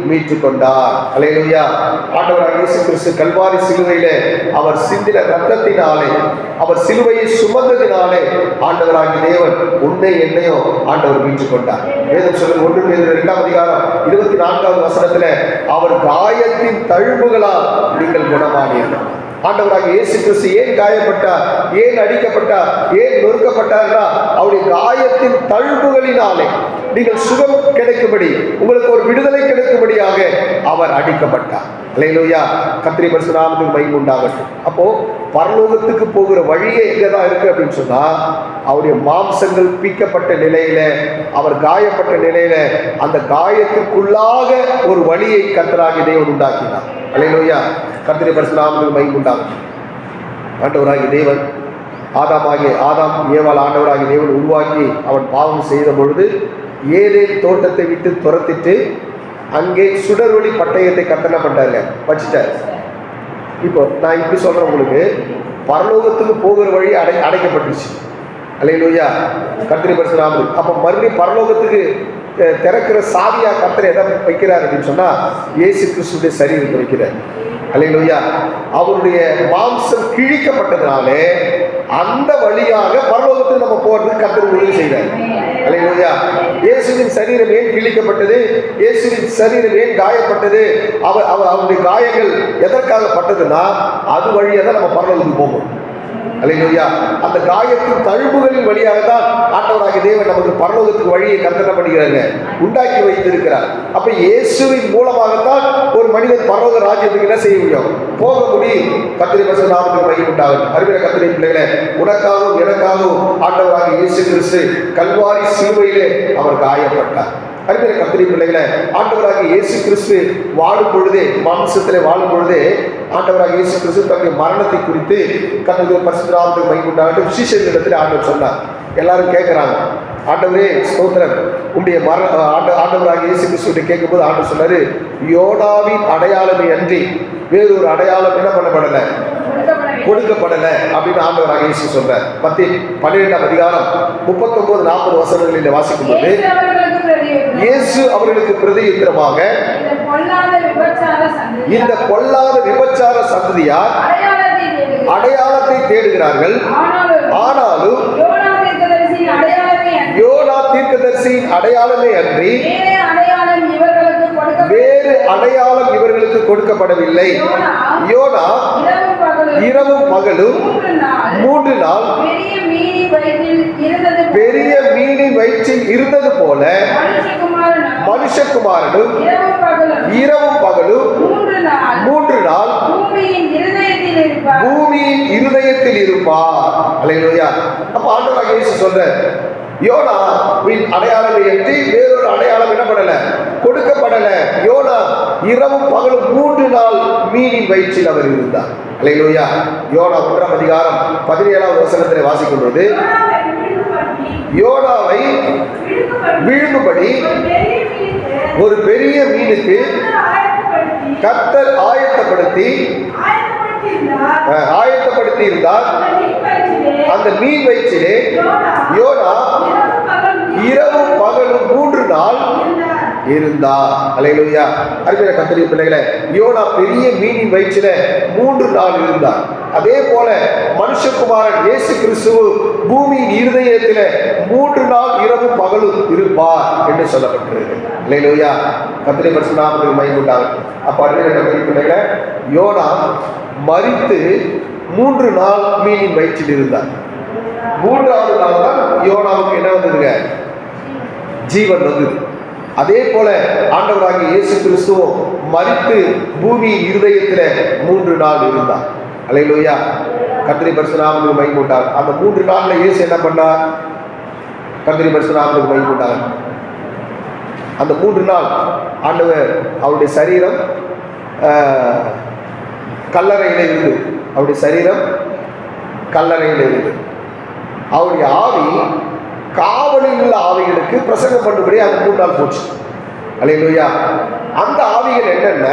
மீட்டுக் கொண்டார். அல்லேலூயா. ஆண்டவராகிய இயேசு கிறிஸ்து கல்வாரி சிலுவையிலே அவர் சிந்தின ரத்தத்தினாலே, அவர் சிலுவையை சுமந்ததினாலே ஆண்டவராகிய தேவன் உன்னை என்னையும் ஆண்டவர் மீட்டுக் கொண்டார். வேதம் சொல்லும் 1 பேதுரு 2ஆம் அதிகாரம் 24ஆவது வசனத்துல, அவர் காயத்தின் தழும்புகளால் நீங்கள் குணமானீர்கள். ஆண்டவராகிய இயேசு கிறிஸ்து ஏன் காயப்பட்டார், ஏன் அடிக்கப்பட்டார், ஏன் நொறுக்கப்பட்டார்னா அவருடைய காயத்தின் தழும்புகளினாலே நீங்கள் சுகம் கிடைக்கும்படி, உங்களுக்கு ஒரு விடுதலை கிடைக்கும்படியாக அவர் அடிக்கப்பட்டார். அல்லேலூயா. கர்த்தருடைய பரிசுத்த நாமத்துக்கு மகிமை உண்டாகட்டும். அப்போ பரலோகத்துக்கு போகிற வழியே எங்கதான் இருக்கு அப்படின்னு சொன்னா, அவருடைய மாம்சங்கள் பீக்கப்பட்ட நிலையில, அவர் காயப்பட்ட நிலையில, அந்த காயத்துக்குள்ளாக ஒரு வழியை கர்த்தராகிய தேவன் உண்டாக்கினார். அல்லேலூயா. கர்த்தருடைய பரிசுத்த நாமத்துக்கு மகிமை உண்டாகட்டும். ஆண்டவராகிய தேவன் ஆதாம் ஏவாள் ஆண்டவராகிய தேவன் உருவாக்கி அவன் பாவம் செய்த பொழுது ஏதேன் தோட்டத்தை விட்டு துரத்திட்டு அங்கே சுடர்வழி பட்டயத்தை கர்த்தர் பண்ணாங்க, வச்சுட்டார். இப்போ நான் இப்படி சொல்றேன், உங்களுக்கு பரலோகத்துக்கு போகிற வழி அடைக்கப்பட்டுருச்சு. அல்லேலூயா. கர்த்தருடைய பரிசுத்த நாமத்துக்கு. அப்போ மறுபடியும் பரலோகத்துக்கு திறக்கிற சாவியா கர்த்தர் எதை வைக்கிறார் அப்படின்னு சொன்னா, இயேசு கிறிஸ்துடைய சரீரத்தை வைக்கிறார். அல்லேலூயா. அவருடைய மாம்சம் கிழிக்கப்பட்டதுனாலே அந்த வழியாக பரலோகத்துக்கு நம்ம போறதுக்கு கர்த்தர் உதவி செய்கிறார். அல்லேலூயா. இயேசுவின் சரீரம் ஏன் கிழிக்கப்பட்டது, இயேசுவின் சரீரம் ஏன் காயப்பட்டது, அவருடைய காயங்கள் எதற்காக பட்டதுன்னா அது வழியாக தான் நம்ம பரலோகத்துக்கு போகும். அல்லேலூயா. அந்த காயத்தின் தழும்புகளின் வழியாக தான் ஆண்டவராகிய தேவன் நமக்கு பரலோகத்துக்கு வழியை கர்த்தர் பண்ணுகிறாங்க, உண்டாக்கி வைத்திருக்கிறார். அப்ப இயேசுவின் மூலமாகத்தான் ஒரு மனிதன் பரலோக ராஜ்யத்துக்கு என்ன செய்ய முடியும், போக முடியும். கர்த்தருடைய பரிசுத்த நாமத்துக்கு மகிமை உண்டாகட்டும். அருமையான கர்த்தருடைய பிள்ளைகளே, உனக்காகவும் எனக்காகவும் ஆண்டவராகிய இயேசு கிறிஸ்து கல்வாரி சிலுவையிலே அவர் காயப்பட்டார். அருமையான கர்த்தருடைய பிள்ளைகளே, ஆண்டவராகிய இயேசு கிறிஸ்து வாழும் பொழுதே, மாம்சத்திலே வாழும் பொழுதே ஆண்டவராகிய இயேசு கிறிஸ்து தன்னுடைய மரணத்தை குறித்து கர்த்தருடைய பரிசுத்த நாமத்துக்கு மகிமை உண்டாகட்டும் சீஷர்களிடத்தில் ஆண்டவர் சொன்னார். எல்லாரும் கேட்கிறாங்க, ஆண்டவரே ஸ்தோத்திரம், உங்களுடைய ஆண்டவராகிய இயேசு கிறிஸ்துவை கேட்கும்போது ஆண்டவர் சொன்னாரு, யோனாவின் அடையாளமே அன்றி வேறொரு அடையாளம் என்ன பண்ணப்படலை, கொடுக்கப்படலை அப்படின்னு ஆண்டவராகிய இயேசு சொல்றார். மத்திய 12ஆம் அதிகாரம் 39-40 வசனங்களில் வாசிக்கும் போது, இயேசு அவர்களுக்கு பிரதியுத்தரமாக, இந்த பொல்லாத விபச்சார சந்ததியார் அடையாளத்தை தேடுகிறார்கள், ஆனாலும் யோனா தீர்க்கதரிசியின் அடையாளமே அன்றி வேறு அடையாளம் இவர்களுக்கு கொடுக்கப்படவில்லை. யோனா இரவும் பகலும் 3 நாள் பெரிய மீனின் வயிற்றில் இருந்தது போல மனுஷகுமாரனும் இரவும் பகலும் 3 நாள் பூமியின் இருதயத்தில் இருப்பார். அல்லேலூயா. அப்ப ஆண்டவராகிய இயேசு சொல்றார், யோனாவின் அடையாளம் என்று வேறொரு அடையாளம் என்ன பண்ணல, கொடுக்கப்படல. யோனா இரவும் பகலும் 3 நாள் மீனின் வயிற்றில் அவர் இருந்தார். அல்லேலூயா. யோனா 1ஆம் அதிகாரம் 17வது வசனத்தில் வாசிக்கும் போது, யோனாவை விழுங்கும்படி ஒரு பெரிய மீனுக்கு கர்த்தர் ஆயத்தப்படுத்தி இருந்தார். அந்த மீன் வயிற்றிலே யோனா இரவும் பகலும் 3 நாள் இருந்தார். அல்லேலூயா. அருமையான கர்த்தருடைய பிள்ளைகளே, யோனா பெரிய மீனின் வயிற்றில 3 நாள் இருந்தார். அதே போல மனுஷகுமாரன் இயேசு கிறிஸ்து பூமியின் இருதயத்தில 3 நாள் இரவும் பகலும் இருப்பார் என்று சொல்லப்பட்டிருக்கு. அல்லேலூயா. கர்த்தருடைய பரிசுத்த நாமத்துக்கு மகிமை உண்டாகட்டும். அப்ப அருமையான கர்த்தருடைய பிள்ளைகளே, யோனா மரித்து 3 நாள் மீனின் வயிற்றில் இருந்தார். 3வது நாள் தான் யோனாவுக்கு என்ன வந்ததுங்க, ஜீவன் வந்தது. அதே போல ஆண்டவராகிய இயேசு கிறிஸ்துவும் மரித்து பூமியின் இருதயத்தில 3 நாள் இருந்தார். அல்லேலூயா. கர்த்தருடைய பரிசுத்த நாமத்துக்கு மகிமை உண்டாகட்டும். அந்த 3 நாள்ல இயேசு என்ன பண்ணார்? கர்த்தருடைய பரிசுத்த நாமத்துக்கு மகிமை உண்டாகட்டும். அந்த 3 நாள் ஆண்டவர் அவருடைய சரீரம் கல்லறையில் இருந்து, அவருடைய சரீரம் கல்லறையில் இருந்து, அவருடைய ஆவி காவலில் உள்ள ஆவிகளுக்கு பிரசங்கம் பண்ணும்படி அந்த 3 நாள் போச்சு. அல்லேலூயா. அந்த ஆவிகள் என்னென்ன,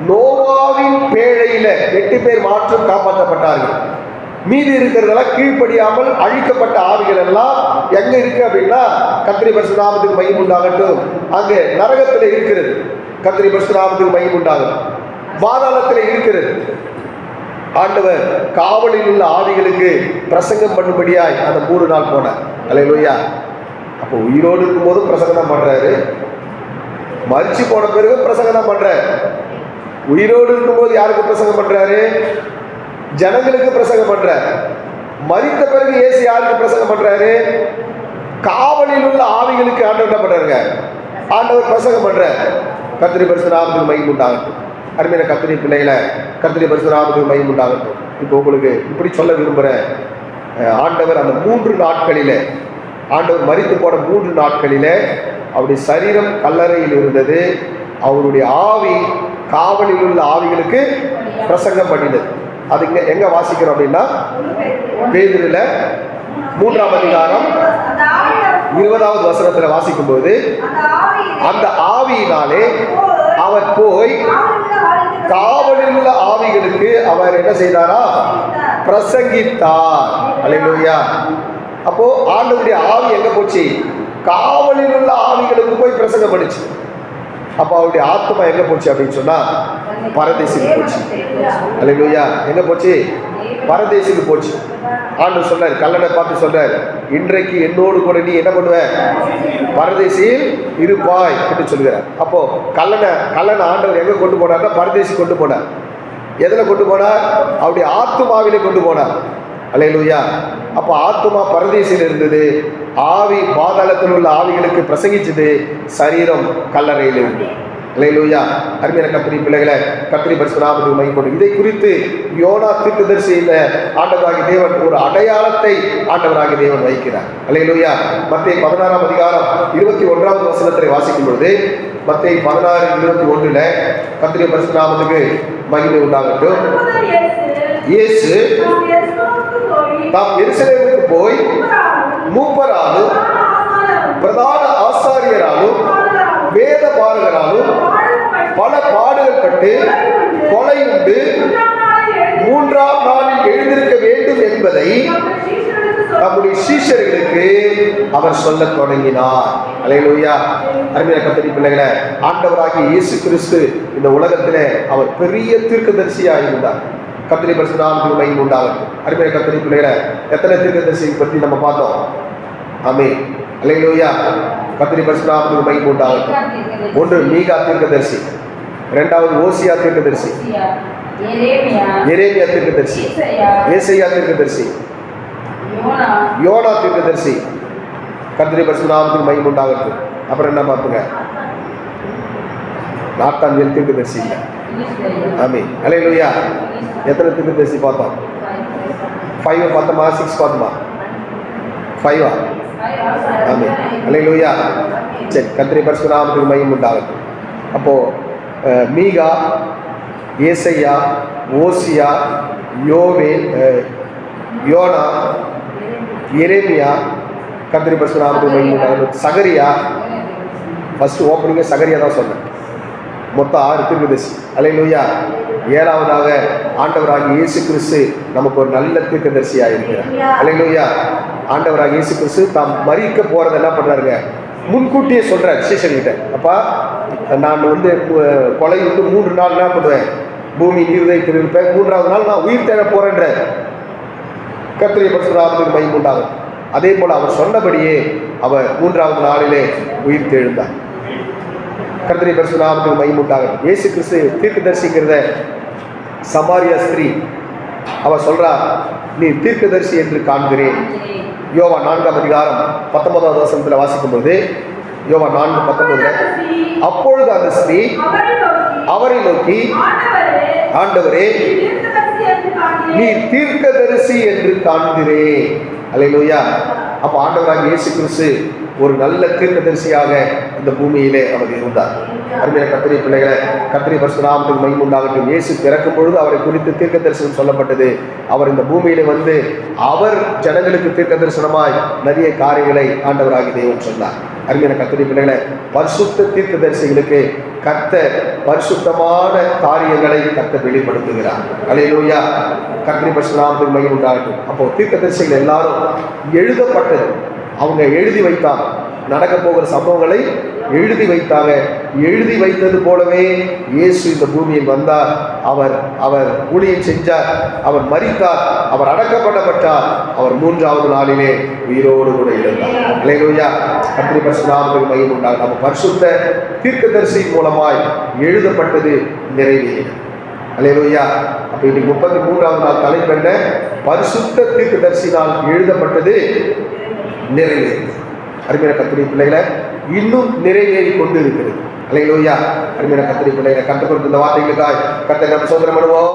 நோவாவின் பேழையில 8 பேர் மாற்றம் காப்பாற்றப்பட்டார்கள். மீதி இருக்கிறதெல்லாம் கீழ்ப்படியாமல் அழிக்கப்பட்ட ஆவிகள் எல்லாம் எங்க இருக்கு அப்படின்னா, கர்த்தருடைய பரிசுத்த நாமத்துக்கு மகிமை உண்டாகட்டும், அங்க நரகத்தில் இருக்கிறது. கர்த்தருடைய பரிசுத்த நாமத்துக்கு மகிமை உண்டாகட்டும். பாதாளத்தில் இருக்கிறது. ஆண்டவர் காவலில் உள்ள ஆவிகளுக்கு பிரசங்கம் பண்ணும்படியாய் அந்த 3 நாள் போனார். அல்லேலூயா. அப்போ உயிரோடு இருக்கும் போதும் பிரசங்கம் தான் பண்றாரு, மரிச்சு போன பிறகு பிரசங்கம் தான் பண்றாரு. உயிரோடு இருக்கும்போது யாருக்கு பிரசங்கம் பண்றாரு? ஜனங்களுக்கு பிரசங்கம் பண்றாரு. மரித்த பிறகு இயேசு யாருக்கு பிரசங்கம் பண்றாரு? காவலில் உள்ள ஆவிகளுக்கு ஆண்டவர் என்ன பண்றாருங்க, ஆண்டவர் பிரசங்கம் பண்றாரு. கர்த்தருடைய பரிசுத்த நாமத்துக்கு மகிமை உண்டாகட்டும். அருமையான கர்த்தருடைய பிள்ளைகளை, கர்த்தருடைய பரிசுத்த நாமத்துக்கு மகிமை உண்டாகட்டும். இப்போ உங்களுக்கு இப்படி சொல்ல விரும்புகிறேன், ஆண்டவர் அந்த 3 நாட்களிலே, ஆண்டவர் மரித்து போன 3 நாட்களிலே அவருடைய சரீரம் கல்லறையில் இருந்தது. அவருடைய ஆவி காவலில் உள்ள ஆவிகளுக்கு பிரசங்கம் பண்ணினது. அது எங்க வாசிக்கிறோம் அப்படின்னா, பேதுருல 3ஆம் அதிகாரம் 20வது வசனத்துல வாசிக்கும் போது, அந்த ஆவியினாலே அவர் போய் காவலில் உள்ள ஆவிகளுக்கு அவர் என்ன செய்தாரா, பிரசங்கித்தார். அல்லேலூயா. அப்போ ஆண்டவருடைய ஆவி எங்க போச்சு? காவலில் உள்ள ஆவிகளுக்கு போய் பிரசங்கம் பண்ணிச்சு. அப்போ அவருடைய ஆத்மா எங்க போச்சு அப்படின்னு சொன்னா, பரதேசிக்கு போச்சு. அல்லேலூயா. எங்க போச்சு? பரதேசிக்கு போச்சு. ஆண்டவர் சொன்னார், கல்லனை பார்த்து சொல்றார், இன்றைக்கு என்னோடு கூட நீ என்ன பண்ணுவ, பரதேசியில் இருப்பாய் என்று சொல்கிறார். அப்போ கல்லனை ஆண்டவர் எங்க கொண்டு போனார்னா, பரதேசி கொண்டு போனார். எதுல கொண்டு போனார்? அவருடைய ஆத்துமாவிலே கொண்டு போனார். அல்லேலூயா. அப்போ ஆத்துமா பரதேசியில் இருந்தது, ஆவி பாதாளத்தில் உள்ள ஆவிகளுக்கு பிரசங்கிச்சது, சரீரம் கல்லறையில் இருந்தது. அல்லேலூயா. அருமையான கர்த்தருடைய பிள்ளைகளை, கர்த்தருடைய பரிசுத்த நாமத்துக்கு மகிமை உண்டாகட்டும். இதை குறித்து யோனா தீர்க்கதரிசியில ஆண்டவராகிய தேவன் ஒரு அடையாளத்தை ஆண்டவராகிய தேவன் வைக்கிறார். அல்லேலூயா. மத்தேயு 16ஆம் அதிகாரம் 21வது வசனத்தை வாசிக்கும் பொழுது, மத்தேயு 16:21 கர்த்தருடைய பரிசுத்த நாமத்துக்கு மகிமை உண்டாகட்டும். இயேசு தாம் எருசலேமுக்கு போய் மூப்பராலும் பிரதான ஆசாரியராலும் வேத பாரகராலும் பல பாடுகள் பட்டு கொலையுண்டு 3ஆம் நாளில் எழுந்திருக்க வேண்டும் என்பதை நம்முடைய சீஷர்களுக்கு அவர் சொல்லத் தொடங்கினார். அல்லேலூயா. அருமையான கர்த்தருடைய பிள்ளைகளே, ஆண்டவராகிய இயேசு கிறிஸ்து இந்த உலகத்திலே அவர் பெரிய தீர்க்கதரிசியாக இருந்தார். கர்த்தருடைய பரிசுத்த நாமத்துக்கு மகிமை உண்டாகட்டும். அருமையான கர்த்தருடைய பிள்ளைகளே, எத்தனை தீர்க்கதரிசியை பற்றி நம்ம பார்த்தோம்? ஆமென். அல்லேலூயா. கர்த்தருடைய பரிசுத்த நாமத்துக்கு மகிமை உண்டாகட்டும். ஒன்று மீகா தீர்க்கதரிசி, இரண்டாவது ஓசியா தீர்க்கதரிசி, எரேமியா தீர்க்கதரிசி, ஏசாயா தீர்க்கதரிசி, யோனா தீர்க்கதரிசி. கர்த்தருடைய பரிசுத்த நாமத்துக்கு மகிமை உண்டாகட்டும். அப்புறம் என்ன பார்த்துங்க? நாத்தான்வேல் தீர்க்கதரிசி இல்லை. ஆமென். அல்லேலூயா. எத்தனை தீர்க்கதரிசி பார்த்தோம்? 5 பார்த்தோமா? 6 பார்த்தோமா? 5 ஆமென். அல்லேலூயா. சரி, கர்த்தருடைய பரிசுத்த நாமத்துக்கு மகிமை உண்டாகட்டும். அப்போ மீகா, ஏசாயா, ஓசியா, யோவேல், யோனா, எரேமியா, கர்த்தருடைய பரிசுத்த நாமத்துக்கு மகிமை உண்டாகட்டும். சகரியா, ஃபர்ஸ்ட் ஓப்பனிங்கே சகரியா தான் சொன்னேன். மொத்தம் 6 தீர்க்கதரிசி. அல்லேலூயா. 7வதாக ஆண்டவராகிய இயேசு கிறிஸ்து நமக்கு ஒரு நல்ல தீர்க்கதரிசியாக இருக்கிறார். அல்லேலூயா. ஆண்டவராகிய இயேசு கிறிஸ்து தாம் மரிக்க போறது என்ன பண்றாருங்க? முன்கூட்டியே சொல்றார் சீஷன்கிட்ட, அப்பா நான் கொலை 3 நாள் என்ன பண்ணுவேன்? பூமி இருதயத்தில் இருப்பேன், 3வது நாள் நான் உயிர் தேட போறேன்ற. கர்த்தருடைய பரிசுத்த நாமத்துக்கு மகிமை உண்டாகும். அதே போல அவர் சொன்னபடியே அவர் 3வது நாளிலே உயிர் தெழுந்தார். கர்த்தருடைய பரிசுத்த நாமத்துக்கு மகிமை உண்டாகட்டும். இயேசு கிறிஸ்து தீர்க்கதரிசிங்கிறத சமாரியா ஸ்திரீ அவ சொல்றா, நீ தீர்க்கதரிசி என்று காண்கிறேன். யோவான் 4ஆம் அதிகாரம் 19வது வசனத்தில் வாசிக்கும் போது, யோவான் 4:19, அப்பொழுது அந்த ஸ்திரீ அவரை நோக்கி, ஆண்டவரே நீ தீர்க்கதரிசி என்று காண்கிறேன். அல்லேலூயா. அப்ப ஆண்டவராகிய இயேசு கிறிஸ்து ஒரு நல்ல தீர்க்கதரிசியாக இந்த பூமியிலே அவர் இருந்தார். அருமையான கர்த்தருடைய பிள்ளைகளை, கர்த்தருடைய பரிசுத்த நாமத்துக்கு மகிமை உண்டாகட்டும். இயேசு பிறக்கும் பொழுது அவரை குறித்து தீர்க்க தரிசனம் சொல்லப்பட்டது. அவர் இந்த பூமியிலே வந்து அவர் ஜனங்களுக்கு தீர்க்க தரிசனமாய் நிறைய காரியங்களை ஆண்டவராகிய தேவன் சொன்னார். அருமையான கர்த்தருடைய பிள்ளைகளை, பரிசுத்த தீர்க்க தரிசிகளுக்கு கர்த்தர் பரிசுத்தமான காரியங்களை கர்த்தர் வெளிப்படுத்துகிறார். அல்லேலூயா. கர்த்தருடைய பரிசுத்த நாமத்துக்கு மகிமை உண்டாகட்டும். அப்போ தீர்க்க தரிசிகள் எல்லாரும் எழுதப்பட்டது, அவங்க எழுதி வைத்தாங்க. நடக்க போகிற சம்பவங்களை எழுதி வைத்தாங்க. எழுதி வைத்தது போலவே இயேசு இந்த பூமியில் வந்தார். அவர் ஊழியம் செஞ்சார். அவர் மரித்தார். அவர் அடக்கப்படப்பட்டார். அவர் 3வது நாளிலே உயிரோடு கூட இருந்தார். அல்லேலூயா. கர்த்தருடைய பரிசுத்த நாமத்துக்கு மகிமை உண்டாகட்டும். நம்ம பரிசுத்த தீர்க்கதரிசி மூலமாய் எழுதப்பட்டது நிறைவேறியது. அல்லேலூயா. அப்ப இன்னைக்கு 33வது நாள் தலைப்பு என்ன? பரிசுத்த தீர்க்கதரிசினால் எழுதப்பட்டது நிறைவேறியது. அருமையான கர்த்தருடைய பிள்ளைகளை, இன்னும் நிறைவேறி கொண்டு இருக்கிறது. அல்லேலூயா. அருமையான கர்த்தருடைய பிள்ளைகளை, கற்றுக் கொடுத்த இந்த வார்த்தைகளுக்காக கர்த்தரை நம்ம சோதனை பண்ணுவோம்.